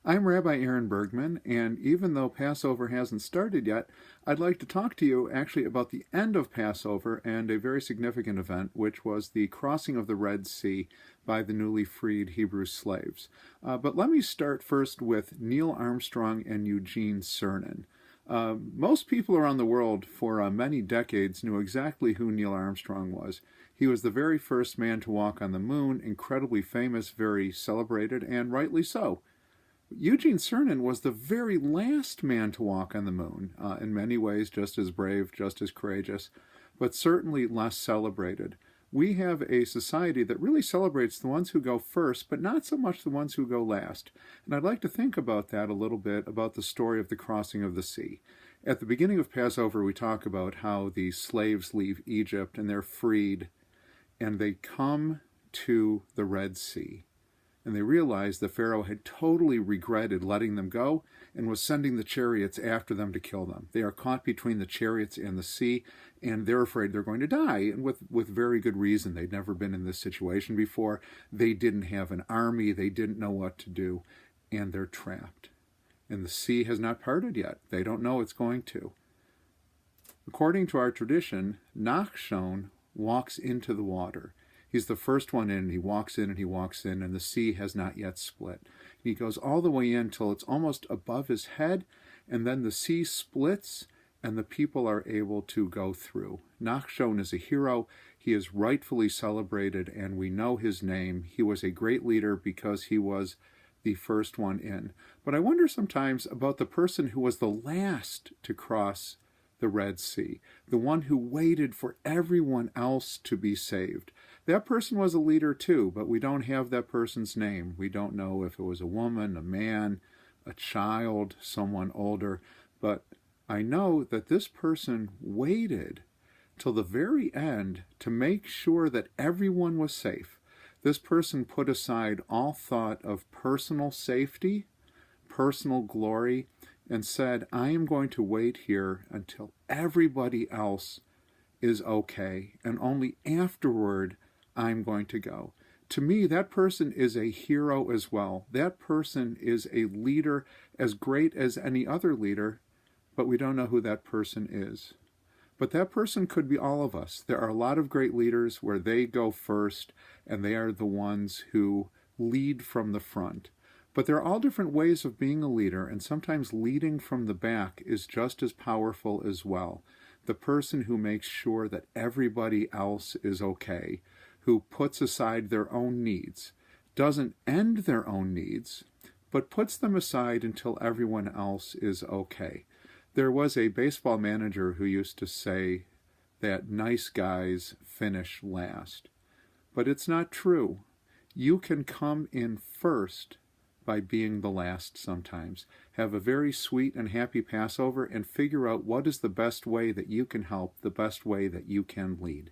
I'm Rabbi Aaron Bergman, and even though Passover hasn't started yet, I'd like to talk to you actually about the end of Passover and a very significant event, which was the crossing of the Red Sea by the newly freed Hebrew slaves. But let me start first with Neil Armstrong and Eugene Cernan. Most people around the world for many decades knew exactly who Neil Armstrong was. He was the very first man to walk on the moon, incredibly famous, very celebrated, and rightly so. Eugene Cernan was the very last man to walk on the moon, in many ways just as brave, just as courageous, but certainly less celebrated. We have a society that really celebrates the ones who go first, but not so much the ones who go last. And I'd like to think about that a little bit, about the story of the crossing of the sea. At the beginning of Passover, we talk about how the slaves leave Egypt and they're freed, and they come to the Red Sea. And they realized the Pharaoh had totally regretted letting them go and was sending the chariots after them to kill them. They are caught between the chariots and the sea, and they're afraid they're going to die, and with very good reason. They'd never been in this situation before. They didn't have an army. They didn't know what to do, and they're trapped. And the sea has not parted yet. They don't know it's going to. According to our tradition, Nachshon walks into the water. He's the first one in, and he walks in and he walks in, and the sea has not yet split. He goes all the way in till it's almost above his head, and then the sea splits, and the people are able to go through. Nachshon is a hero. He is rightfully celebrated, and we know his name. He was a great leader because he was the first one in. But I wonder sometimes about the person who was the last to cross the Red Sea, the one who waited for everyone else to be saved. That person was a leader too, but we don't have that person's name. We don't know if it was a woman, a man, a child, someone older, but I know that this person waited till the very end to make sure that everyone was safe. This person put aside all thought of personal safety, personal glory, and said, I am going to wait here until everybody else is okay, and only afterward I'm going to go. To me, that person is a hero as well. That person is a leader as great as any other leader, but we don't know who that person is. But that person could be all of us. There are a lot of great leaders where they go first, and they are the ones who lead from the front. But there are all different ways of being a leader, and sometimes leading from the back is just as powerful as well. The person who makes sure that everybody else is okay, who puts aside their own needs, doesn't end their own needs, but puts them aside until everyone else is okay. There was a baseball manager who used to say that nice guys finish last. But it's not true. You can come in first by being the last sometimes. Have a very sweet and happy Passover and figure out what is the best way that you can help, the best way that you can lead.